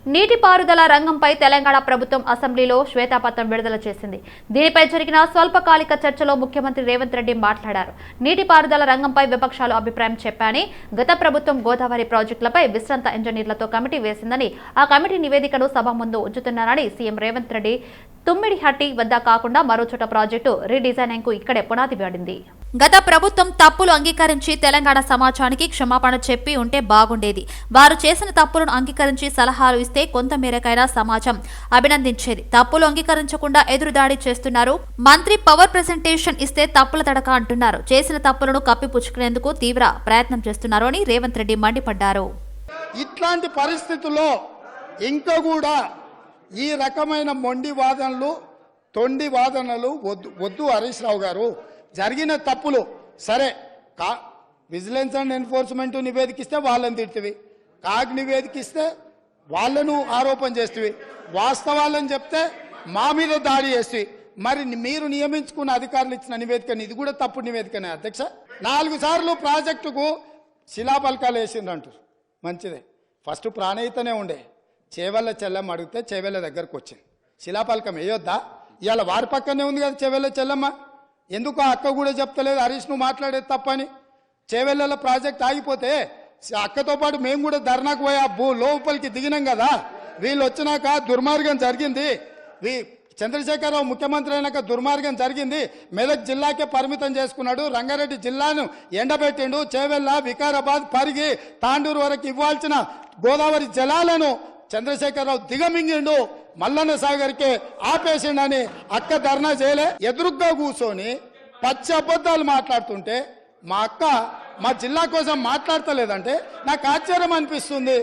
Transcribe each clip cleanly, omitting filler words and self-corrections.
నీటిపారుదల రంగంపై తెలంగాణ ప్రభుత్వం అసెంబ్లీలో శ్వేతపత్రం విడుదల చేసింది. దీనిపై జరిగిన స్వల్పకాలిక చర్చలో ముఖ్యమంత్రి రేవంత్ రెడ్డి మాట్లాడారు. నీటిపారుదల రంగంపై విపక్షాలు అభిప్రాయం చెప్పాయని, గత ప్రభుత్వం గోదావరి ప్రాజెక్టులపై విశ్రాంత ఇంజనీర్లతో కమిటీ వేసిందని, ఆ కమిటీ నివేదికను సభ ముందు ఉంచుతున్నారని సీఎం రేవంత్ రెడ్డి తుమ్మిడిహట్టి వద్ద కాకుండా మరో చోట ప్రాజెక్టు రీడిజైనింగ్ కు ఇక్కడే పునాది పడింది. గత ప్రభుత్వం తప్పులు అంగీకరించి తెలంగాణ సమాజానికి క్షమాపణ చెప్పి ఉంటే బాగుండేది. వారు చేసిన తప్పులను అంగీకరించి సలహాలు ఇస్తే కొంత మేరకైనా సమాజం అభినందించేది. తప్పులు అంగీకరించకుండా ఎదురుదాడి చేస్తున్నారు. మంత్రి పవర్ ప్రెజెంటేషన్ ఇస్తే తప్పుల తడక అంటున్నారు. చేసిన తప్పులను కప్పిపుచ్చుకునేందుకు తీవ్ర ప్రయత్నం చేస్తున్నారు అని రేవంత్ రెడ్డి మండిపడ్డారు. ఇట్లాంటి పరిస్థితుల్లో ఇంకా కూడా ఈ రకమైన మొండి వాదనలు, తొండి వాదనలు వద్దు హరీష్ రావు గారు. జరిగిన తప్పులు సరే, విజిలెన్స్ అండ్ ఎన్ఫోర్స్మెంట్ నివేదికిస్తే వాళ్ళని తిడుతుంది, కాగ్ నివేదికిస్తే వాళ్ళను ఆరోపణ చేస్తుంది, వాస్తవాలను చెప్తే మా మీద దాడి చేస్తుంది. మరి మీరు నియమించుకున్న అధికారులు ఇచ్చిన నివేదికని ఇది కూడా తప్పుడు నివేదికనే అధ్యక్ష. 4 సార్లు ప్రాజెక్టుకు శిలాపలకాలు వేసిందంటారు, మంచిదే. ఫస్ట్ ప్రాణహితనే ఉండే, చేవెళ్ళ చెల్లమ్మ అడిగితే చేవెళ్ళ దగ్గరకు వచ్చింది. శిలాపలకం వేయొద్దా? ఇవాళ వారి పక్కనే ఉంది కదా చేవెళ్ళ చెల్లమ్మ. ఎందుకు అక్క కూడా చెప్తలేదు హరీష్ నువ్వు మాట్లాడేది తప్పని? చేవెళ్ళ ప్రాజెక్ట్ ఆగిపోతే అక్కతో పాటు మేము కూడా ధర్నాకు పోయి లోపలికి దిగినాం కదా. వీళ్ళు వచ్చినాక దుర్మార్గం జరిగింది. చంద్రశేఖరరావు ముఖ్యమంత్రి అయినాక దుర్మార్గం జరిగింది. మెదక్ జిల్లాకే పరిమితం చేసుకున్నాడు. రంగారెడ్డి జిల్లాను ఎండబెట్టిండు. చేవెళ్ళ, వికారాబాద్, పరిగి, తాండూరు వరకు ఇవ్వాల్సిన గోదావరి జలాలను చంద్రశేఖరరావు దిగమింగిండు. మల్లన్న సాగర్కే ఆపేసిండని అక్క ధర్నా చేయలే. ఎదురుగ్గా కూర్చొని పచ్చి అబద్ధాలు మాట్లాడుతుంటే మా అక్క మా జిల్లా కోసం మాట్లాడతలేదంటే నాకు ఆశ్చర్యం అనిపిస్తుంది.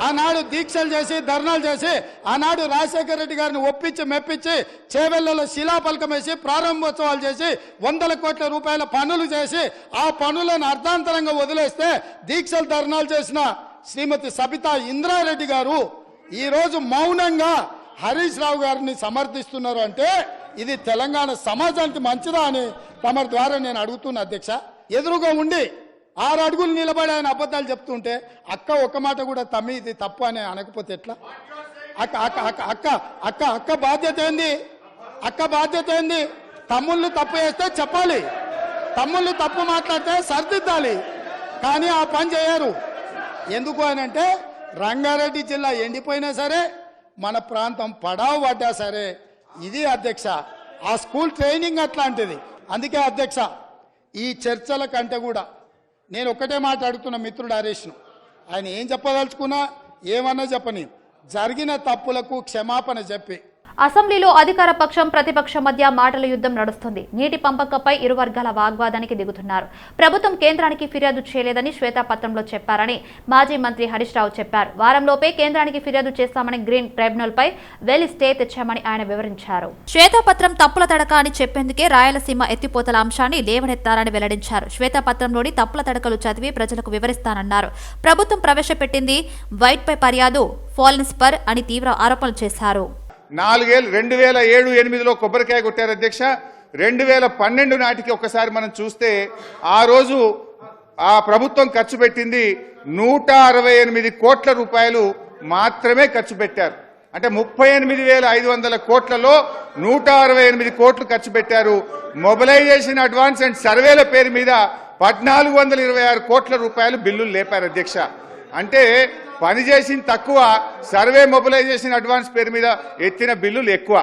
ఆనాడు దీక్షలు చేసి, ధర్నాలు చేసి, ఆనాడు రాజశేఖర రెడ్డి గారిని ఒప్పించి మెప్పించి చేవెళ్లలో శిలాపలకం వేసి ప్రారంభోత్సవాలు చేసి 100 కోట్ల రూపాయల పనులు చేసి ఆ పనులను అర్ధాంతరంగా వదిలేస్తే దీక్షలు ధర్నాలు చేసిన శ్రీమతి సబితా ఇంద్రారెడ్డి గారు ఈరోజు మౌనంగా హరీష్ రావు గారిని సమర్థిస్తున్నారు అంటే ఇది తెలంగాణ సమాజానికి మంచిదా అని తమ ద్వారా నేను అడుగుతున్నా అధ్యక్ష. ఎదురుగా ఉండి 6 అడుగులు నిలబడి ఆయన అబద్ధాలు చెప్తుంటే అక్క ఒక మాట కూడా తమ్మి ఇది తప్పు అని అనకపోతే ఎట్లా? అక్క బాధ్యత ఏంది? అక్క బాధ్యత ఏంది? తమ్ముళ్ళు తప్పు చేస్తే చెప్పాలి, తమ్ముళ్ళు తప్పు మాట్లాడితే సరిదిద్దాలి. కానీ ఆ పని చేయరు. ఎందుకు అని అంటే రంగారెడ్డి జిల్లా ఎండిపోయినా సరే, మన ప్రాంతం పడావు పడ్డా సరే, ఇది అధ్యక్ష ఆ స్కూల్ ట్రైనింగ్ అట్లాంటిది. అందుకే అధ్యక్ష ఈ చర్చల కంటే కూడా నేను ఒక్కటే మాట అడుగుతున్న మిత్రుడు హరీష్ను, ఆయన ఏం చెప్పదలుచుకున్నా ఏమన్నా చెప్పని జరిగిన తప్పులకు క్షమాపణ చెప్పి. అసెంబ్లీలో అధికార పక్షం ప్రతిపక్షం మధ్య మాటల యుద్ధం నడుస్తుంది. నీటి పంపకంపై ఇరు వర్గాల వాగ్వాదానికి దిగుతున్నారు. ప్రభుత్వం కేంద్రానికి ఫిర్యాదు చేయలేదని శ్వేతపత్రంలో చెప్పారని మాజీ మంత్రి హరీష్ రావు చెప్పారు. వారంలోపే కేంద్రానికి ఫిర్యాదు చేస్తామని గ్రీన్ ట్రైబ్యునల్ పై వెళ్లి స్టే తెచ్చామని ఆయన వివరించారు. శ్వేతపత్రం తప్పుల తడక అని చెప్పేందుకే రాయలసీమ ఎత్తిపోతల అంశాన్ని లేవనెత్తారని వెల్లడించారు. శ్వేతపత్రంలోని తప్పుల తడకలు చదివి ప్రజలకు వివరిస్తానన్నారు. ప్రభుత్వం ప్రవేశపెట్టింది వైట్ పై ఫిర్యాదు ఫాలెన్స్ పర్ అని తీవ్ర ఆరోపణలు చేశారు. 2007-8లో కొబ్బరికాయ కొట్టారు అధ్యక్ష. 2012 నాటికి ఒకసారి మనం చూస్తే ఆ రోజు ఆ ప్రభుత్వం ఖర్చు పెట్టింది 168 కోట్ల రూపాయలు మాత్రమే ఖర్చు పెట్టారు. అంటే 38,500 కోట్లలో 168 కోట్లు ఖర్చు పెట్టారు. మొబిలైజేషన్, అడ్వాన్స్ అండ్ సర్వేల పేరు మీద 1426 కోట్ల రూపాయలు బిల్లులు లేపారు అధ్యక్ష. అంటే పని చేసిన తక్కువ, సర్వే, మొబిలైజేషన్, అడ్వాన్స్ పేరు మీద ఎత్తిన బిల్లులు ఎక్కువ.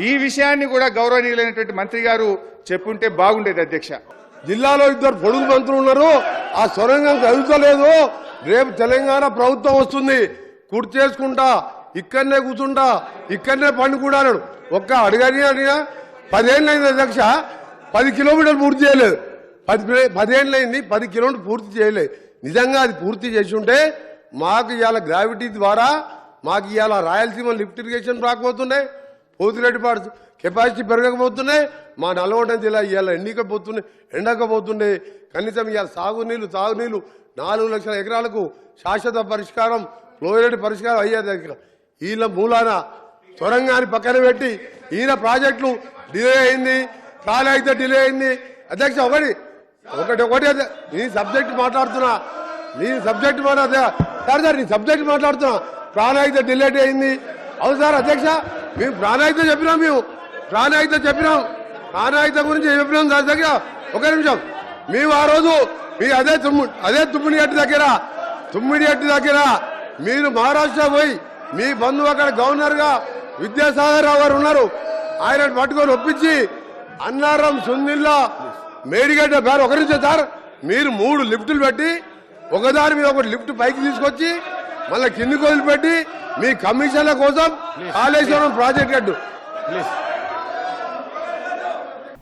ఈ విషయాన్ని కూడా గౌరవనీయులైనటువంటి మంత్రి గారు చెప్పుంటే బాగుండేది అధ్యక్ష. జిల్లాలో 2 పొడుగు మంత్రులు ఉన్నారు, ఆ సొరంగం చదువుతలేదు. రేపు తెలంగాణ ప్రభుత్వం వస్తుంది, కుర్చీ చేసుకుంటా, ఇక్కడనే కూర్చుంటా, ఇక్కడనే పండుకుంటా అన్నాడు. ఒక్క అడిగినా 10 ఏళ్ళు అయింది అధ్యక్ష, 10 కిలోమీటర్లు పూర్తి చేయలేదు. 10 ఏళ్ళు అయింది, 10 కిలోమీటర్లు పూర్తి చేయలేదు. నిజంగా అది పూర్తి చేసి ఉంటే మాకు ఇవాళ గ్రావిటీ ద్వారా మాకు ఇవాళ రాయలసీమ లిఫ్ట్ ఇరిగేషన్ రాకపోతుండే, పోతిరెడ్డిపాడు కెపాసిటీ పెరగకపోతుండే, మా నల్గొండ జిల్లా ఇవాళ ఎండకపోతుండే. కనీసం ఇవాళ సాగునీళ్ళు, తాగునీళ్ళు 4 లక్షల ఎకరాలకు శాశ్వత పరిష్కారం, ఫ్లోరైడ్ పరిష్కారం అయ్యేది. వీళ్ళ మూలాన సొరంగాన్ని పక్కన పెట్టి ఈయన ప్రాజెక్టులు డిలే అయింది, చాలా అయితే డిలే అయింది. అధ్యక్ష ఒకటి నీ సబ్జెక్ట్ మాట్లాడుతున్నా, నీ సబ్జెక్ట్ మాట్లాడుతున్నా ప్రాణాయిత డిలేట్ అయింది. అవును సార్ అధ్యక్ష, మేము ప్రాణాయిత చెప్పినాం, ప్రాణాయిత గురించి చెప్పినాం సార్ దగ్గర. ఒక నిమిషం, మేము ఆ రోజు మీ అదే తుమ్మిడిగట్టు దగ్గర మీరు మహారాష్ట్ర పోయి మీ బంధువు అక్కడ గవర్నర్ గా విద్యాసాగర్ రావు గారు ఉన్నారు, ఆయన పట్టుకొని ఒప్పించి అన్నారం సుందిల్లా మేడిగడ్డ పేరు ఒక నిమిషం సార్, మీరు 3 లిఫ్టులు పెట్టి ఒకదాని మీద ఒక లిఫ్ట్ పైకి తీసుకొచ్చి మళ్ళీ కిందికి వదిలిపెట్టి మీ కమిషన్ల కోసం కాళేశ్వరం ప్రాజెక్ట్ కట్టు.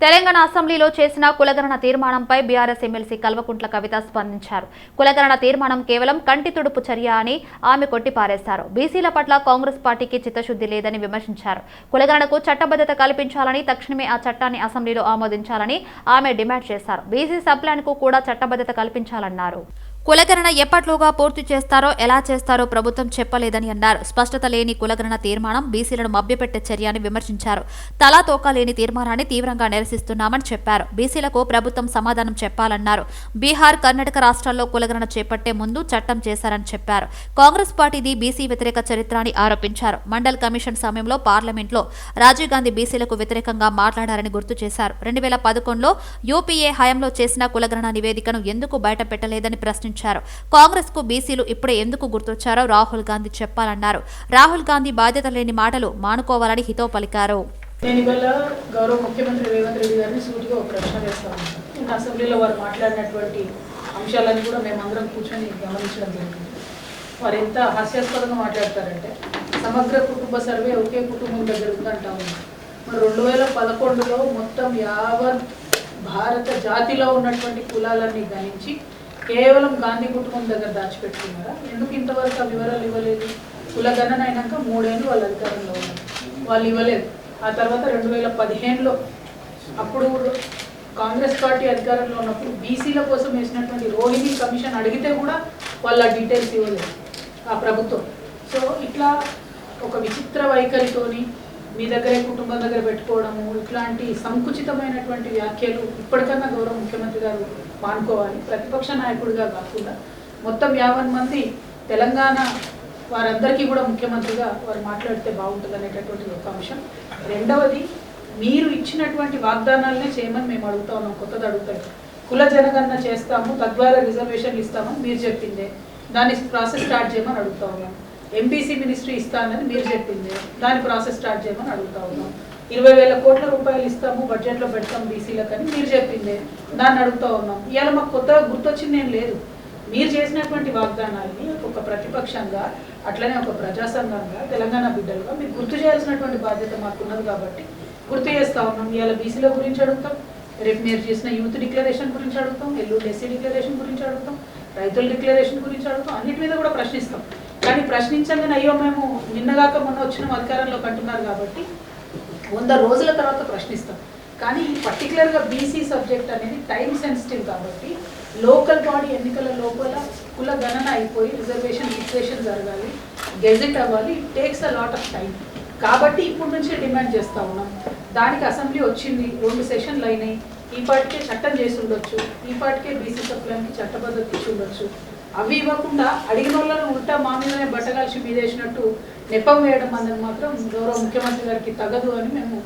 తెలంగాణ అసెంబ్లీలో చేసిన కులగణన తీర్మానంపై బీఆర్ఎస్ ఎమ్మెల్సీ కల్వకుంట్ల కవిత స్పందించారు. కులగణన తీర్మానం కేవలం కంటి తుడుపు చర్య అని ఆమె కొట్టిపారేశారు. బీసీల పట్ల కాంగ్రెస్ పార్టీకి చిత్తశుద్ధి లేదని విమర్శించారు. కులగణనకు చట్టబద్ధత కల్పించాలని, తక్షణమే ఆ చట్టాన్ని అసెంబ్లీలో ఆమోదించాలని ఆమె డిమాండ్ చేశారు. బీసీ సబ్ ప్లాన్ కు కూడా చట్టబద్ధత కల్పించాలన్నారు. కులగణన ఎప్పట్లోగా పూర్తి చేస్తారో, ఎలా చేస్తారో ప్రభుత్వం చెప్పలేదని అన్నారు. స్పష్టత లేని కులగణన తీర్మానం బీసీలను మభ్యపెట్టే చర్య అని విమర్శించారు. తలా తోకా లేని తీర్మానాన్ని తీవ్రంగా నిరసిస్తున్నామని చెప్పారు. బీసీలకు ప్రభుత్వం సమాధానం చెప్పాలన్నారు. బీహార్, కర్ణాటక రాష్ట్రాల్లో కులగణన చేపట్టే ముందు చట్టం చేశారని చెప్పారు. కాంగ్రెస్ పార్టీది బీసీ వ్యతిరేక చరిత్ర అని ఆరోపించారు. మండల్ కమిషన్ సమయంలో పార్లమెంట్లో రాజీవ్ గాంధీ బీసీలకు వ్యతిరేకంగా మాట్లాడారని గుర్తు చేశారు. 2011లో యూపీఏ హయాంలో చేసిన కులగణన నివేదికను ఎందుకు బయటపెట్టలేదని ప్రశ్నించారు. కాంగ్రెస్ కు బీసీలు ఇప్పుడే ఎందుకు గుర్తొచ్చారో రాహుల్ గాంధీ చెప్పాలన్నారు. రాహుల్ గాంధీ బాధ్యత లేని మాటలు మానుకోవాలని హితవు పలికారు. నేను ఇవాళ గౌరవ ముఖ్యమంత్రి రేవంత్ రెడ్డి గారిని సూటిగా ఒక ప్రశ్న వేస్తాను. ఇంకా అసెంబ్లీలో వారు మాట్లాడినటువంటి అంశాలను కూడా మేమందరం కూర్చొని గమనించడం జరిగింది. వారు ఎంత హాస్యాస్పదంగా మాట్లాడతారంటే సమగ్ర కుటుంబ సర్వే ఒకే కుటుంబం దగ్గర ఉందంటా ఉన్నారు. మరి 2011లో మొత్తం యావత్ భారత జాతిలో ఉన్నటువంటి కులాలన్నీ గణించి కేవలం గాంధీ కుటుంబం దగ్గర దాచిపెట్టుకున్నారా? ఎందుకు ఇంతవరకు ఆ వివరాలు ఇవ్వలేదు? కులగణన అయినాక 3 ఏళ్ళు వాళ్ళ అధికారంలో ఉన్నారు, వాళ్ళు ఇవ్వలేదు. ఆ తర్వాత 2015లో అప్పుడు కాంగ్రెస్ పార్టీ అధికారంలో ఉన్నప్పుడు బీసీల కోసం వేసినటువంటి రోహిణి కమిషన్ అడిగితే కూడా వాళ్ళ డీటెయిల్స్ ఇవ్వలేదు ఆ ప్రభుత్వం. సో ఇట్లా ఒక విచిత్ర వైఖరితోని మీ దగ్గరే కుటుంబం దగ్గర పెట్టుకోవడము, ఇట్లాంటి సంకుచితమైనటువంటి వ్యాఖ్యలు ఇప్పటికన్నా గౌరవ ముఖ్యమంత్రి గారు మానుకోవాలి. ప్రతిపక్ష నాయకుడిగా కాకుండా మొత్తం 50 మంది తెలంగాణ వారందరికీ కూడా ముఖ్యమంత్రిగా వారు మాట్లాడితే బాగుంటుంది అనేటటువంటి ఒక అంశం. రెండవది, మీరు ఇచ్చినటువంటి వాగ్దానాలనే చేయమని మేము అడుగుతా ఉన్నాం. కొత్తది అడుగుతాం. కుల జనగణన చేస్తాము, తద్వారా రిజర్వేషన్లు ఇస్తామని మీరు చెప్పిందే, దాని ప్రాసెస్ స్టార్ట్ చేయమని అడుగుతా ఉన్నాం. ఎంపీసీ మినిస్ట్రీ ఇస్తానని మీరు చెప్పిందే, దాని ప్రాసెస్ స్టార్ట్ చేయమని అడుగుతా ఉన్నాం. 20,000 కోట్ల రూపాయలు ఇస్తాము, బడ్జెట్లో పెడతాం బీసీలకు అని మీరు చెప్పిందే, దాన్ని అడుగుతూ ఉన్నాం. ఇవాళ మాకు కొత్తగా గుర్తొచ్చింది ఏం లేదు. మీరు చేసినటువంటి వాగ్దానాన్ని ఒక ప్రతిపక్షంగా, అట్లనే ఒక ప్రజాసంఘంగా, తెలంగాణ బిడ్డలుగా మీరు గుర్తు చేయాల్సినటువంటి బాధ్యత మాకున్నది కాబట్టి గుర్తు చేస్తూ ఉన్నాం. ఇవాళ బీసీల గురించి అడుగుతాం, రేపు మీరు చేసిన యూత్ డిక్లరేషన్ గురించి అడుగుతాం, ఎల్లుండి ఎస్సీ డిక్లరేషన్ గురించి అడుగుతాం, రైతుల డిక్లరేషన్ గురించి అడుగుతాం, అన్నిటి మీద కూడా ప్రశ్నిస్తాం. కానీ ప్రశ్నించగానే అయ్యో మేము నిన్నగాక మొన్న వచ్చిన అధికారంలోకి అంటున్నారు కాబట్టి 100 రోజుల తర్వాత ప్రశ్నిస్తాం. కానీ పర్టికులర్గా బీసీ సబ్జెక్ట్ అనేది టైం సెన్సిటివ్ కాబట్టి లోకల్ బాడీ ఎన్నికల లోపల కుల గణన అయిపోయి రిజర్వేషన్ ఫిక్సేషన్ జరగాలి, గెజెట్ అవ్వాలి. It takes a lot of time. కాబట్టి ఇప్పటి నుంచే డిమాండ్ చేస్తూ ఉన్నాం. దానికి అసెంబ్లీ వచ్చింది, 2 సెషన్లు అయినాయి. ఈ పాటికే చట్టం చేసి ఉండొచ్చు, ఈ పాటికే బీసీ సప్లాన్కి చట్టబద్ధత ఇచ్చి ఉండొచ్చు. అవి ఇవ్వకుండా అడిగిన వాళ్ళను ఉల్టా మా మీదనే బట్టగాల్చి మీదేసినట్టు నెపం వేయడం అన్నది మాత్రం గౌరవ ముఖ్యమంత్రి గారికి తగదు అని మేము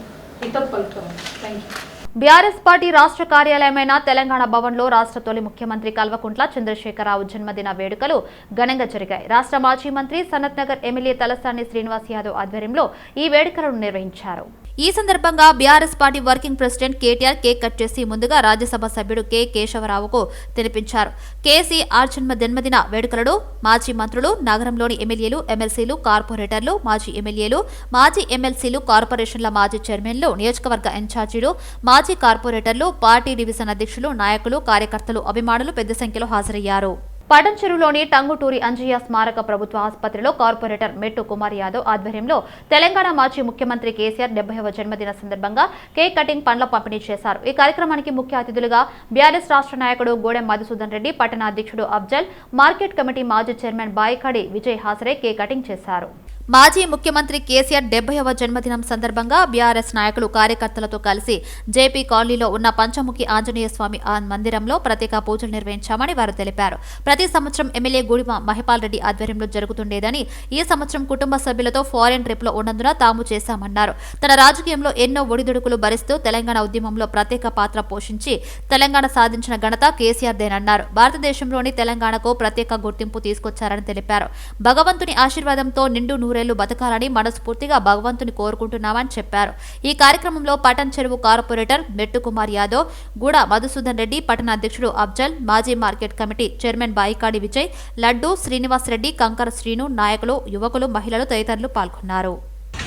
హితవు పలుకుతాము. Thank you. బీఆర్ఎస్ పార్టీ రాష్ట్ర కార్యాలయమైన తెలంగాణ భవన్లో రాష్ట్ర తొలి ముఖ్యమంత్రి కల్వకుంట్ల చంద్రశేఖరరావు జన్మదిన వేడుకలు ఘనంగా జరిగాయి. రాష్ట్ర మాజీ మంత్రి సనత్ నగర్ ఎమ్మెల్యే తలసాని శ్రీనివాస్ యాదవ్ ఆధ్వర్యంలో ఈ వేడుకలను నిర్వహించారు. ఈ సందర్భంగా BRS party working president KTR cake cut చేసి ముందుగా రాజ్యసభ సభ్యుడు కె కేశవరావుకు తినిపించారు. కేసీఆర్ జన్మదిన వేడుకలను మాజీ మంత్రులు, నగరంలోని ఎమ్మెల్యేలు, ఎమ్మెల్సీలు, కార్పొరేటర్లు, మాజీ ఎమ్మెల్యేలు, మాజీ ఎమ్మెల్సీలు, కార్పొరేషన్ల మాజీ చైర్మన్లు, నియోజకవర్గ ఇన్ఛార్జీలు, మాజీ కార్పొరేటర్లు, పార్టీ డివిజన్ అధ్యక్షులు, నాయకులు, కార్యకర్తలు, అభిమానులు పెద్ద సంఖ్యలో హాజరయ్యారు. పటంచెరులోని టంగుటూరి అంజయ్య స్మారక ప్రభుత్వ ఆసుపత్రిలో కార్పొరేటర్ మెట్టు కుమార్ యాదవ్ ఆధ్వర్యంలో తెలంగాణ మాజీ ముఖ్యమంత్రి కేసీఆర్ 70వ జన్మదిన సందర్భంగా కేక్ కటింగ్, పండ్ల పంపిణీ చేశారు. ఈ కార్యక్రమానికి ముఖ్య అతిథులుగా బీఆర్ఎస్ రాష్ట్ర నాయకుడు గోడెం మధుసూదన్ రెడ్డి, పట్టణ అధ్యక్షుడు అఫ్జల్, మార్కెట్ కమిటీ మాజీ చైర్మన్ బాయికడి విజయ్ హాజరై కేక్ కటింగ్ చేశారు. మాజీ ముఖ్యమంత్రి కేసీఆర్ 70వ జన్మదినం సందర్భంగా బీఆర్ఎస్ నాయకులు కార్యకర్తలతో కలిసి జేపీ కాలనీలో ఉన్న పంచముఖి ఆంజనేయ స్వామి మందిరంలో ప్రత్యేక పూజలు నిర్వహించామని వారు తెలిపారు. ప్రతి సంవత్సరం ఎమ్మెల్యే గుడిమ మహిపాల్ రెడ్డి ఆధ్వర్యంలో జరుగుతుండేదని, ఈ సంవత్సరం కుటుంబ సభ్యులతో ఫారెన్ ట్రిప్ లో ఉన్నందున తాము చేశామన్నారు. తన రాజకీయంలో ఎన్నో ఒడిదుడుకులు భరిస్తూ తెలంగాణ ఉద్యమంలో ప్రత్యేక పాత్ర పోషించి తెలంగాణ సాధించిన ఘనత కేసీఆర్దేనన్నారు. భారతదేశంలోని తెలంగాణకు ప్రత్యేక గుర్తింపు తీసుకొచ్చారని తెలిపారు. భగవంతుని ఆశీర్వాదంతో నిండు నూరేళ్లు బతకాలని మనస్ఫూర్తిగా భగవంతుని కోరుకుంటున్నామని చెప్పారు. ఈ కార్యక్రమంలో పటన్ చెరువు కార్పొరేటర్ మెట్టుకుమార్ యాదవ్, గూడ మధుసూదన్ రెడ్డి, పట్టణ అధ్యక్షుడు అఫ్జల్, మాజీ market committee chairman Baikadi Vijay, Laddu, Srinivas Reddy, Kankara Srinu, నాయకులు, యువకులు, మహిళలు తదితరులు పాల్గొన్నారు.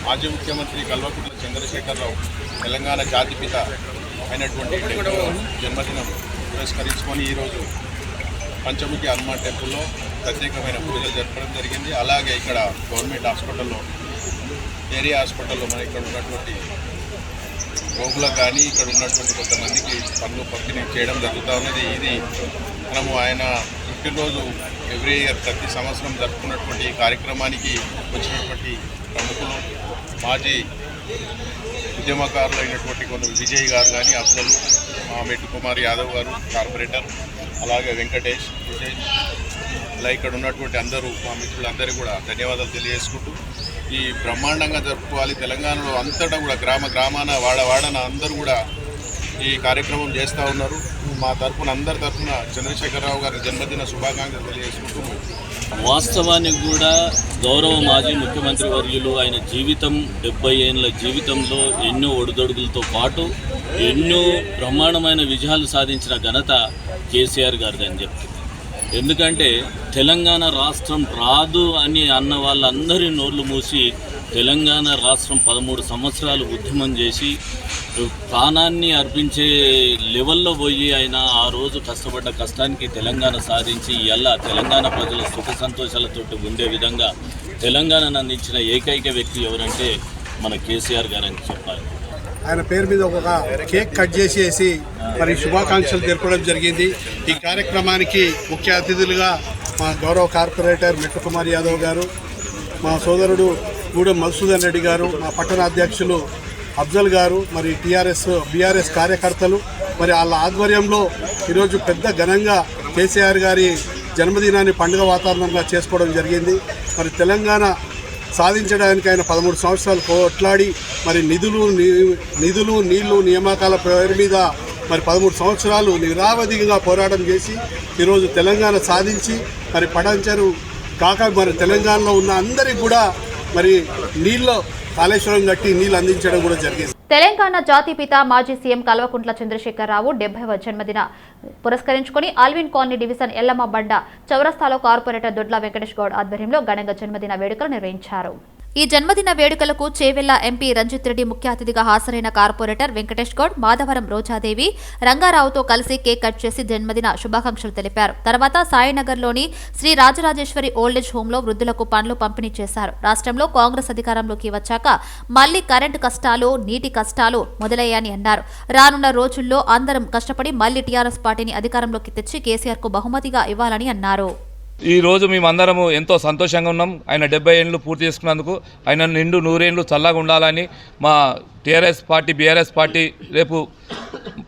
మాజీ ముఖ్యమంత్రి కల్వకుంట్ల చంద్రశేఖరరావు తెలంగాణ జాతిపిత అయినటువంటి జన్మదినం పురస్కరించుకొని ఈరోజు పంచముఖి హనుమాన్ టెంపుల్లో ప్రత్యేకమైన పూజలు జరపడం జరిగింది. అలాగే ఇక్కడ గవర్నమెంట్ హాస్పిటల్లో, ఏరియా హాస్పిటల్లో మన ఇక్కడ ఉన్నటువంటి రోగులకు కానీ ఇక్కడ ఉన్నటువంటి కొంతమందికి పనులు పంపిణీ చేయడం జరుగుతూ ఉన్నది. ఇది మనము ఆయన పుట్టినరోజు ఎవ్రీ ఇయర్ ప్రతి సంవత్సరం జరుపుకున్నటువంటి ఈ కార్యక్రమానికి వచ్చినటువంటి ప్రముఖులు, మాజీ ఉద్యమకారులు అయినటువంటి కొన్ని విజయ్ గారు కానీ, అఫ్జల్, మెట్టుకుమార్ యాదవ్ గారు కార్పొరేటర్, అలాగే వెంకటేష్, విజయ్, ఇలా ఇక్కడ ఉన్నటువంటి అందరూ మా మిత్రులందరూ కూడా ధన్యవాదాలు తెలియజేసుకుంటూ ఈ బ్రహ్మాండంగా జరుపుకోవాలి. తెలంగాణలో అంతటా కూడా గ్రామాన వాడన అందరూ కూడా ఈ కార్యక్రమం చేస్తూ ఉన్నారు. మా తరఫున అందరి తరఫున చంద్రశేఖరరావు గారి జన్మదిన శుభాకాంక్షలు తెలియజేసుకుంటున్నాం. వాస్తవానికి కూడా గౌరవ మాజీ ముఖ్యమంత్రి వర్యులు ఆయన జీవితం 70 ఏళ్ళ జీవితంలో ఎన్నో ఒడిదొడుగులతో పాటు ఎన్నో బ్రహ్మాండమైన విజయాలు సాధించిన ఘనత కేసీఆర్ గారిదని చెప్తుంది. ఎందుకంటే తెలంగాణ రాష్ట్రం రాదు అని అన్న వాళ్ళందరి నోర్లు మూసి తెలంగాణ రాష్ట్రం 13 సంవత్సరాలు ఉద్యమం చేసి ప్రాణాన్ని అర్పించే లెవెల్లో పోయి ఆయన ఆ రోజు కష్టపడ్డ కష్టానికి తెలంగాణ సాధించి ఇలా తెలంగాణ ప్రజల సుఖ సంతోషాలతో ఉండే విధంగా తెలంగాణను అందించిన ఏకైక వ్యక్తి ఎవరంటే మన కేసీఆర్ గారని చెప్పాలి. ఆయన పేరు మీద ఒక కేక్ కట్ చేసేసి మరి శుభాకాంక్షలు తెలపడం జరిగింది. ఈ కార్యక్రమానికి ముఖ్య అతిథులుగా మా గౌరవ కార్పొరేటర్ మెట్టుకుమార్ యాదవ్ గారు, మా సోదరుడు గూడ మధుసూదన్ రెడ్డి గారు, మా పట్టణ అధ్యక్షులు అఫ్జల్ గారు, మరి బీఆర్ఎస్ కార్యకర్తలు, మరి వాళ్ళ ఆధ్వర్యంలో ఈరోజు పెద్ద ఘనంగా కేసీఆర్ గారి జన్మదినాన్ని పండుగ వాతావరణంగా చేసుకోవడం జరిగింది. మరి తెలంగాణ సాధించడానికి ఆయన 13 సంవత్సరాలు పోట్లాడి మరి నిధులు, నీళ్లు, నియామకాల పేరు మీద మరి 13 సంవత్సరాలు నిరావధికంగా పోరాటం చేసి ఈరోజు తెలంగాణ సాధించి మరి పటాన్చెరు కాక మరి తెలంగాణలో ఉన్న అందరికీ కూడా మరి కాళేశ్వరం కట్టి నీళ్లు అందించడం కూడా జరిగింది. తెలంగాణ జాతిపిత మాజీ సీఎం కల్వకుంట్ల చంద్రశేఖరరావు 70వ జన్మదిన పురస్కరించుకుని ఆల్విన్ కాలనీ డివిజన్ ఎల్లమ్మ బండ చౌరస్తాలో కార్పొరేటర్ దొడ్ల వెంకటేష్ గౌడ్ ఆధ్వర్యంలో ఘనంగా జన్మదిన వేడుకలు నిర్వహించారు. ఈ జన్మదిన వేడుకలకు చేవెళ్ల ఎంపీ రంజిత్ రెడ్డి ముఖ్య అతిథిగా హాజరైన కార్పొరేటర్ వెంకటేష్ గౌడ్, మాధవరం రోజాదేవి, రంగారావుతో కలిసి కేక్ కట్ చేసి జన్మదిన శుభాకాంక్షలు తెలిపారు. తర్వాత సాయినగర్లోని శ్రీ రాజరాజేశ్వరి ఓల్డేజ్ హోంలో వృద్ధులకు పండ్లు పంపిణీ చేశారు. రాష్ట్రంలో కాంగ్రెస్ అధికారంలోకి వచ్చాక మళ్లీ కరెంటు కష్టాలు, నీటి కష్టాలు మొదలయ్యాయని అన్నారు. రానున్న రోజుల్లో అందరం కష్టపడి మళ్లీ టీఆర్ఎస్ పార్టీని అధికారంలోకి తెచ్చి కేసీఆర్ కు బహుమతిగా ఇవ్వాలని అన్నారు. ఈరోజు మేమందరము ఎంతో సంతోషంగా ఉన్నాం. ఆయన 70 ఏళ్ళు పూర్తి చేసుకున్నందుకు ఆయన నిండు 100 ఏళ్ళు చల్లగా ఉండాలని మా టీఆర్ఎస్ పార్టీ, బీఆర్ఎస్ పార్టీ రేపు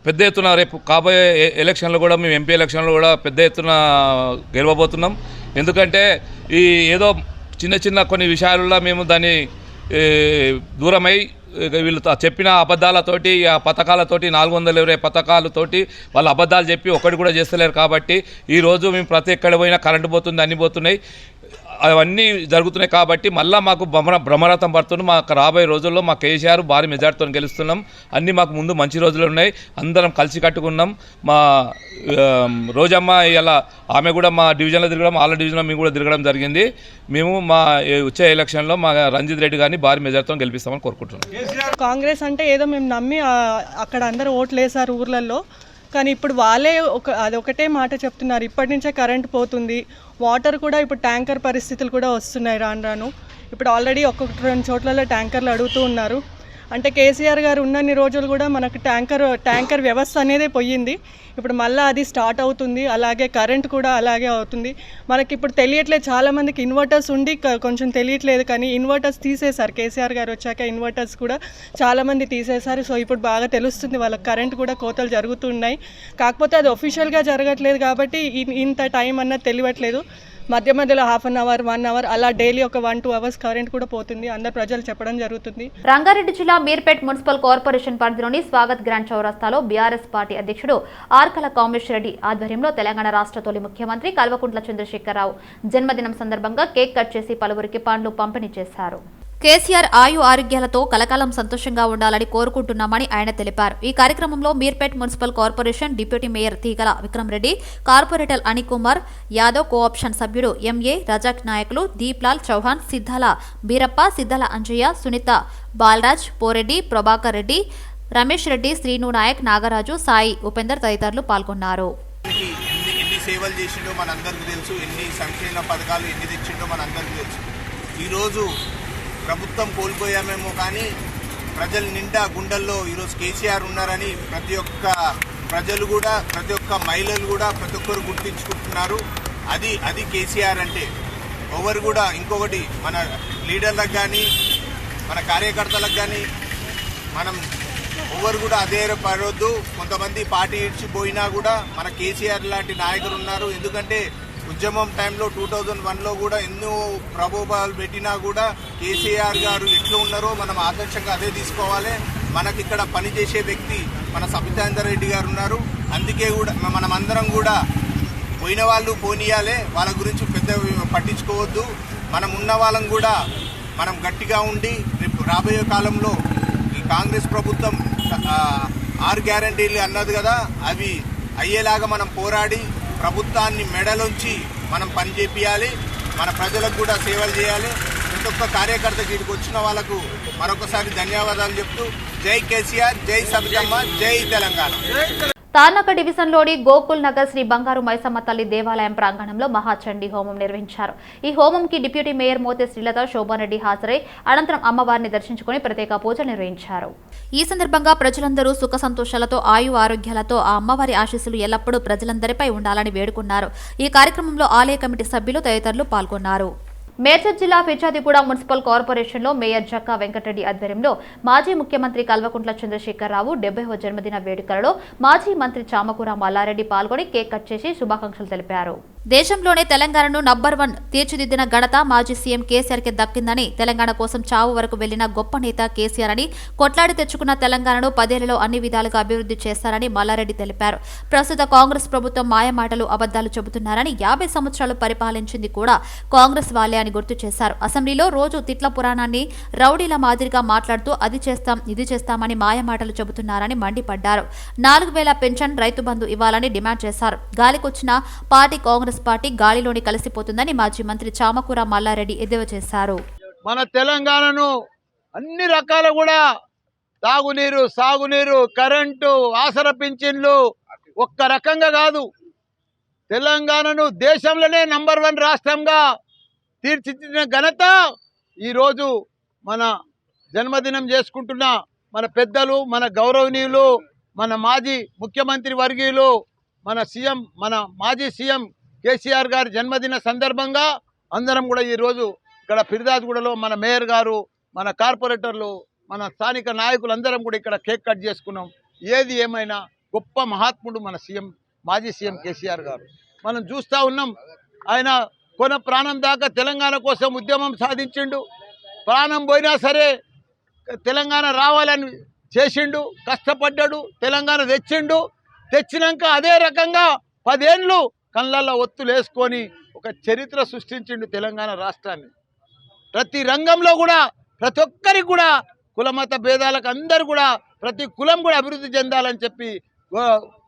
పెద్ద ఎత్తున రేపు కాబోయే ఎలక్షన్లో కూడా మేము ఎంపీ ఎలక్షన్లో కూడా పెద్ద ఎత్తున గెలవబోతున్నాం. ఎందుకంటే ఈ ఏదో చిన్న కొన్ని విషయాలలో మేము దాన్ని దూరమై వీళ్ళు చెప్పిన అబద్ధాలతోటి, ఆ పథకాలతోటి 420 పథకాలతోటి వాళ్ళు అబద్ధాలు చెప్పి ఒక్కటి కూడా చేస్తలేరు. కాబట్టి ఈరోజు మేము ప్రతి ఎక్కడ పోయినా కరెంటు పోతుంది, అన్నీ పోతున్నాయి, అవన్నీ జరుగుతున్నాయి. కాబట్టి మళ్ళీ మాకు బ్రహ్మరథం పడుతున్నాం. మాకు రాబోయే రోజుల్లో మా కేసీఆర్ భారీ మెజార్టీతో గెలుస్తున్నాం. అన్నీ మాకు ముందు మంచి రోజులు ఉన్నాయి. అందరం కలిసి కట్టుకున్నాం. మా రోజమ్మ ఇలా ఆమె కూడా మా డివిజన్లో తిరగడం, వాళ్ళ డివిజన్లో మేము కూడా తిరగడం జరిగింది. మేము మా వచ్చే ఎలక్షన్లో మా రంజిత్ రెడ్డి గారిని భారీ మెజార్టీతో గెలిపిస్తామని కోరుకుంటున్నాం. కాంగ్రెస్ అంటే ఏదో మేము నమ్మి అక్కడ అందరూ ఓట్లు వేశారు ఊర్లలో. కానీ ఇప్పుడు వాళ్ళే అదొకటే మాట చెప్తున్నారు, ఇప్పటి నుంచే కరెంట్ పోతుంది, వాటర్ కూడా ఇప్పుడు ట్యాంకర్ పరిస్థితులు కూడా వస్తున్నాయి రాను. ఇప్పుడు ఆల్రెడీ 1-2 చోట్లలో ట్యాంకర్లు అడుగుతూ ఉన్నారు. అంటే కేసీఆర్ గారు ఉన్నన్ని రోజులు కూడా మనకు ట్యాంకర్ వ్యవస్థ అనేది పోయింది. ఇప్పుడు మళ్ళీ అది స్టార్ట్ అవుతుంది. అలాగే కరెంట్ కూడా అలాగే అవుతుంది. మనకి ఇప్పుడు తెలియట్లేదు, చాలామందికి ఇన్వర్టర్స్ ఉండి కొంచెం తెలియట్లేదు, కానీ ఇన్వర్టర్స్ తీసేశారు. కేసీఆర్ గారు వచ్చాక ఇన్వర్టర్స్ కూడా చాలామంది తీసేశారు. సో ఇప్పుడు బాగా తెలుస్తుంది వాళ్ళకి కరెంట్ కూడా కోతలు జరుగుతున్నాయి. కాకపోతే అది ఒఫిషియల్గా జరగట్లేదు కాబట్టి ఇంత టైం అన్నది తెలియట్లేదు. మధ్య మధ్యలో హాఫ్ అన్ అవర్ 1 అవర్ అలా డైలీ ఒక 1-2 అవర్స్ కరెంట్ కూడా పోతుంది. అందరు ప్రజలు చెప్పడం జరుగుతుంది. రంగారెడ్డి జిల్లా మీర్పేట్ మున్సిపల్ కార్పొరేషన్ పరిధిలోని స్వాగత్ గ్రాండ్ చౌరస్తాలో బీఆర్ఎస్ పార్టీ అధ్యక్షుడు ఆర్కల కామేశ్వర్ రెడ్డి ఆధ్వర్యంలో తెలంగాణ రాష్ట్ర తొలి ముఖ్యమంత్రి కల్వకుంట్ల చంద్రశేఖరరావు జన్మదినం సందర్భంగా కేక్ కట్ చేసి పలువురికి పండ్లు పంపిణీ చేశారు. కేసీఆర్ ఆయు ఆరోగ్యాలతో కలకాలం సంతోషంగా ఉండాలని కోరుకుంటున్నామని ఆయన తెలిపారు. ఈ కార్యక్రమంలో Meerpet municipal corporation deputy mayor తీగల విక్రమ్ రెడ్డి, కార్పొరేటర్ అనికుమార్ యాదవ్, కోఆప్షన్ సభ్యుడు ఎంఏ రజాక్, నాయకులు దీప్లాల్ చౌహాన్, సిద్ధాల బీరప్ప, సిద్ధాల అంజయ్య, సునీత బాలరాజ్, పోరెడ్డి, ప్రభాకర్ రెడ్డి, రమేష్ రెడ్డి, శ్రీను నాయక్, నాగరాజు, సాయి, ఉపేందర్ తదితరులు పాల్గొన్నారు. ఎన్ని సేవలు చేసిండో మనందరికీ తెలుసు, ఎన్ని సంక్షేమ పథకాలు ఎన్ని తెచ్చిండో మనందరికీ తెలుసు. ఈరోజు ప్రభుత్వం కోల్పోయామేమో కానీ ప్రజల నిండా గుండెల్లో ఈరోజు కేసీఆర్ ఉన్నారని ప్రతి ఒక్క ప్రజలు కూడా, ప్రతి ఒక్క మహిళలు కూడా, ప్రతి ఒక్కరు గుర్తించుకుంటున్నారు. అది కేసీఆర్ అంటే. ఎవరు కూడా ఇంకొకటి మన లీడర్లకు కానీ మన కార్యకర్తలకు కానీ మనం ఎవరు కూడా అదే పడవద్దు. కొంతమంది పార్టీ ఇడిచిపోయినా కూడా మన కేసీఆర్ లాంటి నాయకులు ఉన్నారు. ఎందుకంటే ఉద్యమం టైంలో 2001లో కూడా ఎన్నో ప్రలోభాలు పెట్టినా కూడా కేసీఆర్ గారు ఎట్లా ఉన్నారో మనం ఆదర్శంగా అదే తీసుకోవాలి. మనకి ఇక్కడ పనిచేసే వ్యక్తి మన సబితాందర్ రెడ్డి గారు ఉన్నారు. అందుకే కూడా మనమందరం కూడా పోయిన వాళ్ళు పోనీయాలే, వాళ్ళ గురించి పెద్ద పట్టించుకోవద్దు. మనం ఉన్న వాళ్ళం కూడా మనం గట్టిగా ఉండి రేపు రాబోయే కాలంలో ఈ కాంగ్రెస్ ప్రభుత్వం 6 గ్యారంటీలు అన్నది కదా, అవి అయ్యేలాగా మనం పోరాడి ప్రభుత్వాన్ని మెడలోంచి మనం పనిచేపియాలి. మన ప్రజలకు కూడా సేవలు చేయాలి. ప్రతి ఒక్క కార్యకర్త వీటికి వచ్చిన వాళ్ళకు మరొకసారి ధన్యవాదాలు చెప్తూ జై కేసీఆర్, జై సబితమ్మ, జై తెలంగాణ. తార్నాక డివిజన్లోని గోకుల్ నగర్ శ్రీ బంగారు మైసమ్మ తల్లి దేవాలయం ప్రాంగణంలో మహాచండీ హోమం నిర్వహించారు. ఈ హోమంకి డిప్యూటీ మేయర్ మోతే శ్రీలత, శోభారెడ్డి హాజరై అనంతరం అమ్మవారిని దర్శించుకుని ప్రత్యేక పూజలు నిర్వహించారు. ఈ సందర్భంగా ప్రజలందరూ సుఖ సంతోషాలతో, ఆయు ఆరోగ్యాలతో ఆ అమ్మవారి ఆశీస్సులు ఎల్లప్పుడూ ప్రజలందరిపై ఉండాలని వేడుకున్నారు. ఈ కార్యక్రమంలో ఆలయ కమిటీ సభ్యులు తదితరులు పాల్గొన్నారు. మేడ్చల్ జిల్లా ఫిర్జాదిగూడ మున్సిపల్ కార్పొరేషన్లో మేయర్ జక్కా వెంకటరెడ్డి ఆధ్వర్యంలో మాజీ ముఖ్యమంత్రి కల్వకుంట్ల చంద్రశేఖరరావు 70వ జన్మదిన వేడుకలలో మాజీ మంత్రి చామకూర మల్లారెడ్డి పాల్గొని కేక్ కట్ చేసి శుభాకాంక్షలు తెలిపారు. దేశంలోనే తెలంగాణను నంబర్ 1 తీర్చిదిద్దిన ఘనత మాజీ సీఎం కేసీఆర్కే దక్కిందని, తెలంగాణ కోసం చావు వరకు వెళ్లిన గొప్ప నేత కేసీఆర్ అని, కొట్లాడి తెచ్చుకున్న తెలంగాణను 10 ఏళ్లలో అన్ని విధాలుగా అభివృద్ధి చేస్తారని మల్లారెడ్డి తెలిపారు. ప్రస్తుత కాంగ్రెస్ ప్రభుత్వం మాయమాటలు, అబద్దాలు చెబుతున్నారని, 50 సంవత్సరాలు పరిపాలించింది కూడా కాంగ్రెస్ వాళ్లే అని గుర్తు చేశారు. అసెంబ్లీలో రోజు తిట్ల పురాణాన్ని రౌడీల మాదిరిగా మాట్లాడుతూ అది చేస్తాం ఇది చేస్తామని మాయమాటలు చెబుతున్నారని మండిపడ్డారు. 4000 పెన్షన్, రైతు బంధు ఇవ్వాలని డిమాండ్ చేశారు. గాలికొచ్చిన పార్టీ కాంగ్రెస్ పార్టీ గాలిలోని కలిసిపోతుందని మాజీ మంత్రి చామకూర మల్లారెడ్డి ఎద్దేవా చేశారు. మన తెలంగాణను అన్ని రకాల కూడా తాగునీరు, సాగునీరు, కరెంటు, ఆసరా పింఛన్లు ఒక్క రకంగా కాదు, తెలంగాణను దేశంలోనే నంబర్ 1 రాష్ట్రంగా తీర్చిదిద్దిన ఘనత ఈరోజు మన జన్మదినం చేసుకుంటున్న మన పెద్దలు, మన గౌరవనీయులు, మన మాజీ ముఖ్యమంత్రి వర్గీయులు, మన మాజీ సీఎం కేసీఆర్ గారి జన్మదిన సందర్భంగా అందరం కూడా ఈరోజు ఇక్కడ ఫిర్జాదిగూడలో మన మేయర్ గారు, మన కార్పొరేటర్లు, మన స్థానిక నాయకులు అందరం కూడా ఇక్కడ కేక్ కట్ చేసుకున్నాం. ఏది ఏమైనా గొప్ప మహాత్ముడు మన మాజీ సీఎం కేసీఆర్ గారు. మనం చూస్తూ ఉన్నాం, ఆయన కొన ప్రాణం దాకా తెలంగాణ కోసం ఉద్యమం సాధించిండు. ప్రాణం పోయినా సరే తెలంగాణ రావాలని చేసిండు, కష్టపడ్డాడు, తెలంగాణ తెచ్చిండు. తెచ్చినాక అదే రకంగా 10 ఏళ్ళు కళ్ళల్లో ఒత్తులు వేసుకొని ఒక చరిత్ర సృష్టించిండు తెలంగాణ రాష్ట్రాన్ని. ప్రతి రంగంలో కూడా ప్రతి ఒక్కరికి కూడా కులమత భేదాలకు అందరూ కూడా ప్రతి కులం కూడా అభివృద్ధి చెందాలని చెప్పి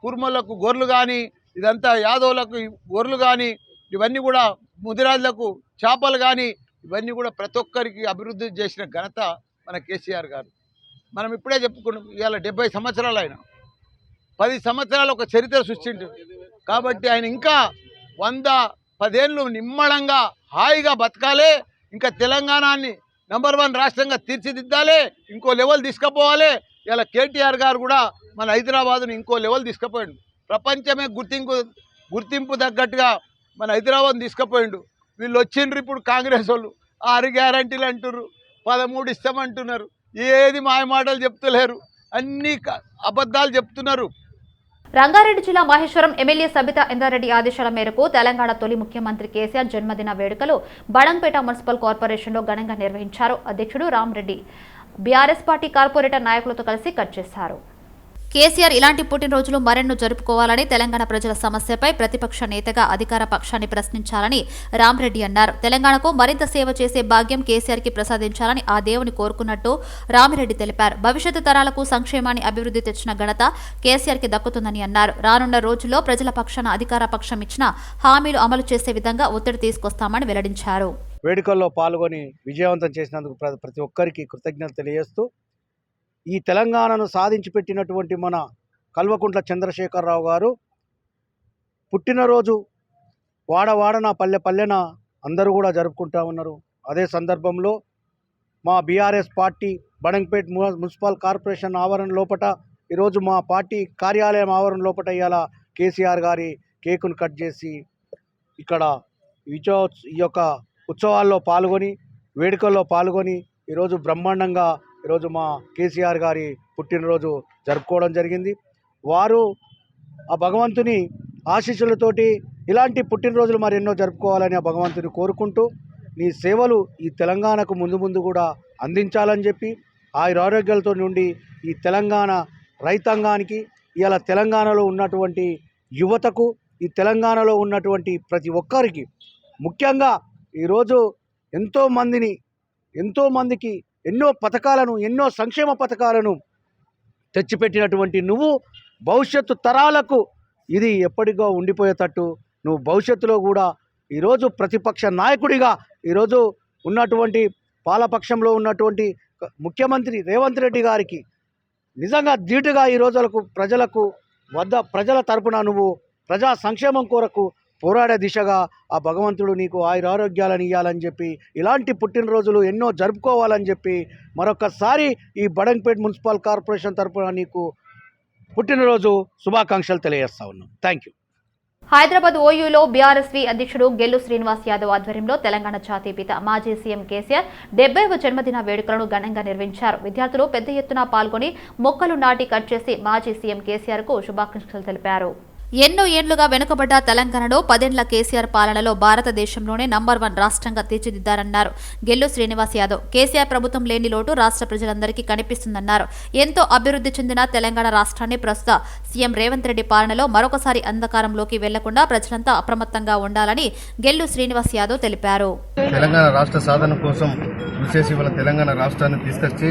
కుర్మలకు గొర్రెలు కానీ, ఇదంతా యాదవులకు గొర్రెలు కానీ, ఇవన్నీ కూడా ముదిరాజులకు చేపలు కానీ, ఇవన్నీ కూడా ప్రతి ఒక్కరికి అభివృద్ధి చేసిన ఘనత మన కేసీఆర్ గారు. మనం ఇప్పుడే చెప్పుకున్నాం, ఇవాళ 70 సంవత్సరాలు ఆయన 10 సంవత్సరాలు ఒక చరిత్ర సృష్టించు. కాబట్టి ఆయన ఇంకా 110 ఏళ్ళు నిమ్మడంగా హాయిగా బతకాలి. ఇంకా తెలంగాణని నంబర్ 1 రాష్ట్రంగా తీర్చిదిద్దాలి, ఇంకో లెవెల్ తీసుకుపోవాలి. ఇలా కేటీఆర్ గారు కూడా మన హైదరాబాద్ను ఇంకో లెవెల్ తీసుకుపోయాడు. ప్రపంచమే గుర్తింపు తగ్గట్టుగా మన హైదరాబాద్ తీసుకుపోయిండు. వీళ్ళు వచ్చిండ్రు ఇప్పుడు కాంగ్రెస్ వాళ్ళు 6 గ్యారంటీలు అంటున్నారు, 13 ఇస్తామంటున్నారు. ఏది మాయ మాటలు చెప్తలేరు, అన్ని అబద్ధాలు చెప్తున్నారు. రంగారెడ్డి జిల్లా మహేశ్వరం ఎమ్మెల్యే సబితా ఇంద్రారెడ్డి ఆదేశాల మేరకు తెలంగాణ తొలి ముఖ్యమంత్రి కేసీఆర్ జన్మదిన వేడుకలు బడంపేట మున్సిపల్ కార్పొరేషన్లో ఘనంగా నిర్వహించారు. అధ్యక్షుడు రామరెడ్డి బీఆర్ఎస్ పార్టీ కార్పొరేటర్ నాయకులతో కలిసి కట్ చేశారు. కేసీఆర్ ఇలాంటి పుట్టినరోజులు మరెన్నో జరుపుకోవాలని, తెలంగాణ ప్రజల సమస్యపై ప్రతిపక్ష నేతగా అధికార పక్షాన్ని ప్రశ్నించాలని రామరెడ్డి అన్నారు. తెలంగాణకు మరింత సేవ చేసే భాగ్యం కేసీఆర్ కి ప్రసాదించాలని ఆ దేవుని కోరుకున్నట్టు రామిరెడ్డి తెలిపారు. భవిష్యత్తు తరాలకు సంక్షేమాన్ని, అభివృద్ధి తెచ్చిన ఘనత కేసీఆర్ కి దక్కుతుందని అన్నారు. రానున్న రోజుల్లో ప్రజల పక్షాన అధికార పక్షం ఇచ్చిన హామీలు అమలు చేసే విధంగా ఒత్తిడి తీసుకొస్తామని వెల్లడించారు. వేడుకల్లో పాల్గొని విజయవంతం చేసినందుకు ప్రతి ఒక్కరికి కృతజ్ఞతలు తెలియజేస్తూ, ఈ తెలంగాణను సాధించి పెట్టినటువంటి మన కల్వకుంట్ల చంద్రశేఖరరావు గారు పుట్టినరోజు వాడవాడన పల్లె పల్లెన అందరూ కూడా జరుపుకుంటా ఉన్నారు. అదే సందర్భంలో మా BRS party Badangpet municipal corporation ఆవరణ లోపట ఈరోజు మా పార్టీ కార్యాలయం ఆవరణ లోపట ఇవాళ కేసీఆర్ గారి కేకును కట్ చేసి ఇక్కడ ఈ యొక్క ఉత్సవాల్లో పాల్గొని, వేడుకల్లో పాల్గొని ఈరోజు బ్రహ్మాండంగా ఈరోజు మా కేసీఆర్ గారి పుట్టినరోజు జరుపుకోవడం జరిగింది. వారు ఆ భగవంతుని ఆశీస్సులతోటి ఇలాంటి పుట్టినరోజులు మరి ఎన్నో జరుపుకోవాలని ఆ భగవంతుని కోరుకుంటూ, నీ సేవలు ఈ తెలంగాణకు ముందు కూడా అందించాలని చెప్పి ఆరోగ్యాలతో నుండి ఈ తెలంగాణ రైతాంగానికి, ఇవాళ తెలంగాణలో ఉన్నటువంటి యువతకు, ఈ తెలంగాణలో ఉన్నటువంటి ప్రతి ఒక్కరికి, ముఖ్యంగా ఈరోజు ఎంతోమందికి ఎన్నో పథకాలను, ఎన్నో సంక్షేమ పథకాలను తెచ్చిపెట్టినటువంటి నువ్వు భవిష్యత్తు తరాలకు ఇది ఎప్పటికో ఉండిపోయేటట్టు నువ్వు భవిష్యత్తులో కూడా ఈరోజు ప్రతిపక్ష నాయకుడిగా ఈరోజు ఉన్నటువంటి పాలపక్షంలో ఉన్నటువంటి ముఖ్యమంత్రి రేవంత్ రెడ్డి గారికి నిజంగా ధీటుగా ఈ రోజులకు ప్రజల తరపున నువ్వు ప్రజా సంక్షేమం కొరకు పోరాడే దిశగా ఆ భగవంతుడు నీకు ఆరోగ్యాలను ఇవ్వాలని చెప్పి, ఇలాంటి పుట్టినరోజులు ఎన్నో జరుపుకోవాలని చెప్పి మరొకసారి ఈ బడంపేట్ మున్సిపల్ కార్పొరేషన్ తరపున నీకు పుట్టినరోజు శుభాకాంక్షలు తెలియజేస్తా ఉన్నాం. Thank you. హైదరాబాద్ ఓయూలో బీఆర్ఎస్వి అధ్యక్షుడు గెల్లు శ్రీనివాస్ యాదవ్ ఆధ్వర్యంలో తెలంగాణ జాతీయపిత మాజీ సీఎం కేసీఆర్ 70వ జన్మదిన వేడుకలను ఘనంగా నిర్వహించారు. విద్యార్థులు పెద్ద ఎత్తున పాల్గొని మొక్కలు నాటి కట్ చేసి మాజీ సీఎం కేసీఆర్ కు శుభాకాంక్షలు తెలిపారు. ఎన్నో ఏళ్లుగా వెనుకబడ్డ తెలంగాణలో 10 ఏళ్ల కేసీఆర్ పాలనలో భారతదేశంలోనే నంబర్ 1 రాష్ట్రంగా తీర్చిదిద్దారన్నారు గెల్లు శ్రీనివాస్ యాదవ్. కేసీఆర్ ప్రభుత్వం లేని లోటు రాష్ట్ర ప్రజలందరికీ కనిపిస్తుందన్నారు. ఎంతో అభివృద్ధి చెందిన తెలంగాణ రాష్ట్రాన్ని ప్రస్తుత సీఎం రేవంత్ రెడ్డి పాలనలో మరొకసారి అంధకారంలోకి వెళ్లకుండా ప్రజలంతా అప్రమత్తంగా ఉండాలని గెల్లు శ్రీనివాస్ యాదవ్ తెలిపారు. తెలంగాణ రాష్ట్ర సాధన కోసం కృషి చేసి ఇవాళ తెలంగాణ రాష్ట్రాన్ని తీసుకొచ్చి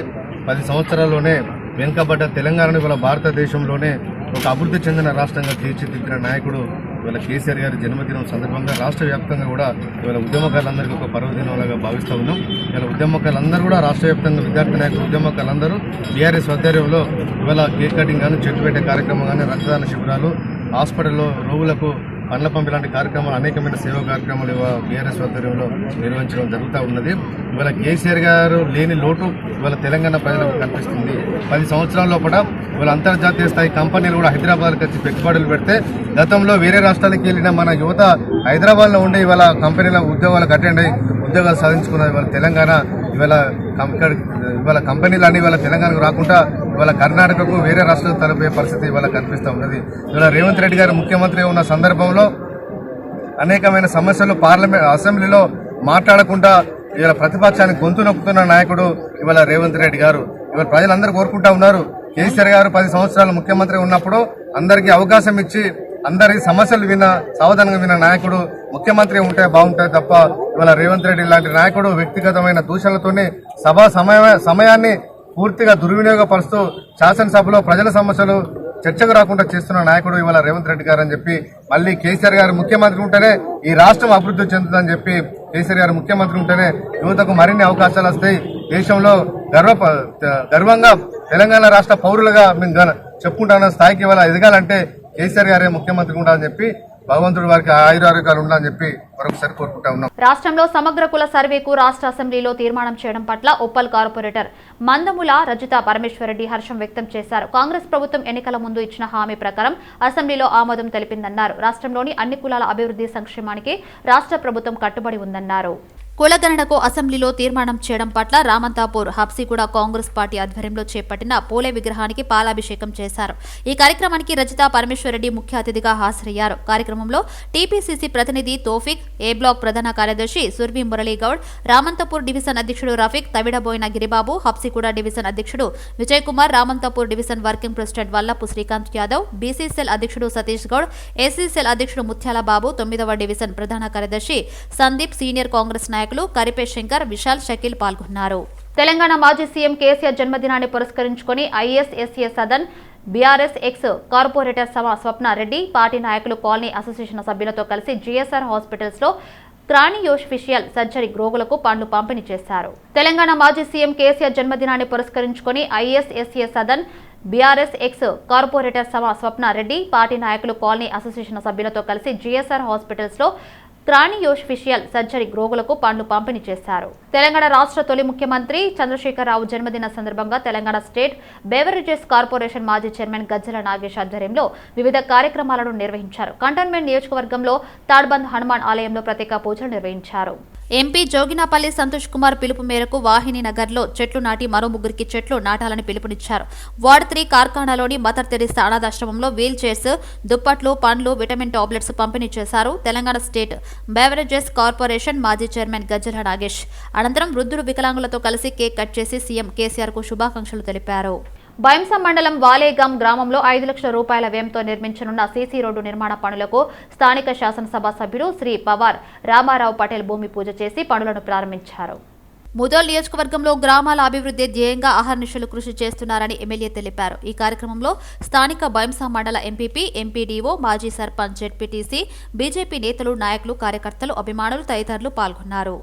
10 సంవత్సరాల్లోనే వెనుకబడ్డ తెలంగాణను ఇవాళ భారతదేశంలోనే ఒక అభివృద్ధి చెందిన రాష్ట్రంగా తీర్చిదిద్దిన నాయకుడు ఇవాళ కేసీఆర్ గారి జన్మదినం సందర్భంగా రాష్ట్ర వ్యాప్తంగా కూడా ఇవాళ ఉద్యమకారులందరికీ ఒక పర్వదినంలాగా భావిస్తూ ఉన్నాం. ఇవాళ ఉద్యమకారులందరూ కూడా రాష్ట్ర వ్యాప్తంగా విద్యార్థి నాయకులు ఉద్యమకారులందరూ బీఆర్ఎస్ ఆధ్వర్యంలో ఇవాళ కేక్ కటింగ్ కానీ, చెట్టు పెట్టే కార్యక్రమం కానీ, రక్తదాన శిబిరాలు, హాస్పిటల్లో రోగులకు పండ్ల పంపి లాంటి కార్యక్రమాలు, అనేకమైన సేవా కార్యక్రమాలు బీఆర్ఎస్ ఆధ్వర్యంలో నిర్వహించడం జరుగుతూ ఉన్నది. ఇవాళ కేసీఆర్ గారు లేని లోటు ఇవాళ తెలంగాణ ప్రజలకు కనిపిస్తుంది. 10 సంవత్సరాల లోపల ఇవాళ అంతర్జాతీయ స్థాయి కంపెనీలు కూడా హైదరాబాద్కి వచ్చి పెట్టుబడులు పెడితే, గతంలో వేరే రాష్ట్రాలకు వెళ్ళిన మన యువత హైదరాబాద్లో ఉండి ఇవాళ కంపెనీల ఉద్యోగాలకు అటెండ్ అయ్యి ఉద్యోగాలు సాధించుకున్న ఇవాళ తెలంగాణ ఇవాళ కంపెనీలు అన్ని ఇవాళ తెలంగాణకు రాకుండా ఇవాళ కర్ణాటకకు, వేరే రాష్ట్రాలకు తరలిపోయే పరిస్థితి ఇవాళ కనిపిస్తూ ఉన్నది. ఇవాళ రేవంత్ రెడ్డి గారు ముఖ్యమంత్రి ఉన్న సందర్భంలో అనేకమైన సమస్యలు అసెంబ్లీలో మాట్లాడకుండా ఇవాళ ప్రతిపక్షానికి గొంతు నొక్కుతున్న నాయకుడు ఇవాళ రేవంత్ రెడ్డి గారు. ఇవాళ ప్రజలందరూ కోరుకుంటా ఉన్నారు, కేసీఆర్ గారు 10 సంవత్సరాలు ముఖ్యమంత్రి ఉన్నప్పుడు అందరికీ అవకాశం ఇచ్చి అందరి సమస్యలు సావధానంగా విన్న నాయకుడు ముఖ్యమంత్రి ఉంటే బాగుంటుంది తప్ప ఇవాళ రేవంత్ రెడ్డి లాంటి నాయకుడు వ్యక్తిగతమైన దూషణలతోనే సభా సమయాన్ని పూర్తిగా దుర్వినియోగపరుస్తూ శాసనసభలో ప్రజల సమస్యలు చర్చకు రాకుండా చేస్తున్న నాయకుడు ఇవాళ రేవంత్ రెడ్డి గారు అని చెప్పి, మళ్ళీ కేసీఆర్ గారు ముఖ్యమంత్రి ఉంటేనే ఈ రాష్ట్రం అభివృద్ధి చెందుతుందని చెప్పి, కేసీఆర్ గారు ముఖ్యమంత్రి ఉంటేనే యువతకు మరిన్ని అవకాశాలు వస్తాయి, దేశంలో గర్వంగా తెలంగాణ రాష్ట్ర పౌరులుగా మేము చెప్పుకుంటున్న స్థాయికి ఇవాళ ఎదగాలంటే కేసీఆర్ గారే ముఖ్యమంత్రి ఉండాలని చెప్పి భగవంతుడు వారికి ఆయురారోగ్యాలు ఉండాలని చెప్పి మరొకసారి కోరుకుంటా ఉన్నాం. రాష్ట్రంలో సమగ్ర కుల సర్వేకు రాష్ట్ర అసెంబ్లీలో తీర్మానం చేయడం పట్ల ఉప్పల్ కార్పొరేటర్ మందముల రజిత పరమేశ్వరరెడ్డి హర్షం వ్యక్తం చేశారు. కాంగ్రెస్ ప్రభుత్వం ఎన్నికల ముందు ఇచ్చిన హామీ ప్రకారం అసెంబ్లీలో ఆమోదం తెలిపిందన్నారు. రాష్ట్రంలోని అన్ని కులాల అభివృద్ధి సంక్షేమానికి రాష్ట్ర ప్రభుత్వం కట్టుబడి ఉందన్నారు. కులగణనకు అసెంబ్లీలో తీర్మానం చేయడం పట్ల రామంతాపూర్ హబ్సిగూడ కాంగ్రెస్ పార్టీ ఆధ్వర్యంలో చేపట్టిన పోలే విగ్రహానికి పాలాభిషేకం చేశారు. ఈ కార్యక్రమానికి రజిత పరమేశ్వరరెడ్డి ముఖ్య అతిథిగా హాజరయ్యారు. కార్యక్రమంలో టీపీసీసీ ప్రతినిధి తోఫిక్, ఏ బ్లాక్ ప్రధాన కార్యదర్శి సుర్వి మురళీగౌడ్, రామంతపూర్ డివిజన్ అధ్యక్షుడు రఫీక్, తవిడబోయిన గిరిబాబు, హబ్సిగూడ డివిజన్ అధ్యక్షుడు Vijay Kumar, Ramanthapur division working president Vallapu Srikanth Yadav, BCCL అధ్యక్షుడు సతీష్ గౌడ్, ఏసీసీఎల్ అధ్యక్షుడు ముత్యాల బాబు, 9వ డివిజన్ ప్రధాన కార్యదర్శి సందీప్, సీనియర్ కాంగ్రెస్ నాయకులు కరిపే శంకర్, విశాల్, షకీల్ పాల్గొన్నారు. తెలంగాణ మాజీ సీఎం కేసీఆర్ జన్మదినాన్ని పురస్కరించుకుని ఐఎస్ఎస్ఏ Sadan BRS ex corporator Swapna Reddy, party నాయకులు, కాలనీ అసోసియేషన్ సభ్యులతో కలిసి జీఎస్ఆర్ హాస్పిటల్స్ లో క్రానియోఫిషియల్ సర్జరీ రోగులకు పండ్లు పంపిణీ చేశారు. తెలంగాణ మాజీ సీఎం కేసీఆర్ జన్మదినాన్ని పురస్కరించుకుని ఐఎస్ఎస్ఏ Sadan BRS ex corporator Swapna Reddy, party నాయకులు, కాలనీ అసోసియేషన్ సభ్యులతో కలిసి జీఎస్ఆర్ హాస్పిటల్స్ లో క్రానియోఫిషియల్ సర్జరీ రోగులకు పండ్లు పంపిణీ చేశారు. తెలంగాణ రాష్ట్ర తొలి ముఖ్యమంత్రి చంద్రశేఖరరావు జన్మదిన సందర్భంగా తెలంగాణ స్టేట్ బెవరేజెస్ కార్పొరేషన్ మాజీ చైర్మన్ గజ్జల నాగేష్ ఆధ్వర్యంలో వివిధ కార్యక్రమాలను నిర్వహించారు. కంటోన్మెంట్ నియోజకవర్గంలో తాడ్బంద్ హనుమాన్ ఆలయంలో ప్రత్యేక పూజలు నిర్వహించారు. ఎంపీ జోగినాపల్లి సంతోష్ కుమార్ పిలుపు మేరకు వాహిని నగర్లో చెట్లు నాటి మరో 3 చెట్లు నాటాలని పిలుపునిచ్చారు. వార్డ్ 3 కార్ఖానాలోని మదర్ తెరిసా అనాథాశ్రమంలో వీల్ చైర్స్, దుప్పట్లు, పండ్లు, విటమిన్ టాబ్లెట్స్ పంపిణీ చేశారు. తెలంగాణ స్టేట్ బెవరేజెస్ కార్పొరేషన్ మాజీ చైర్మన్ గజ్జల నాగేష్ అనంతరం వృద్ధులు, వికలాంగులతో కలిసి కేక్ కట్ చేసి సీఎం కేసీఆర్ కు శుభాకాంక్షలు తెలిపారు. బైంసా మండలం వాలేగాం గ్రామంలో 5 లక్షల రూపాయల వ్యయంతో నిర్మించనున్న సీసీ రోడ్డు నిర్మాణ పనులకు స్థానిక శాసనసభ సభ్యులు శ్రీ పవార్ రామారావు పటేల్ భూమి పూజ చేసి పనులను ప్రారంభించారు. ముదోల్ నియోజకవర్గంలో గ్రామాల అభివృద్ధి ధ్యేయంగా అహర్నిశలు కృషి చేస్తున్నారని ఎమ్మెల్యే తెలిపారు. ఈ కార్యక్రమంలో స్థానిక బైంసా మండల ఎంపీపీ, ఎంపీడీఓ, మాజీ సర్పంచ్, జెడ్పీటీసీ, బీజేపీ నేతలు, నాయకులు, కార్యకర్తలు, అభిమానులు తదితరులు పాల్గొన్నారు.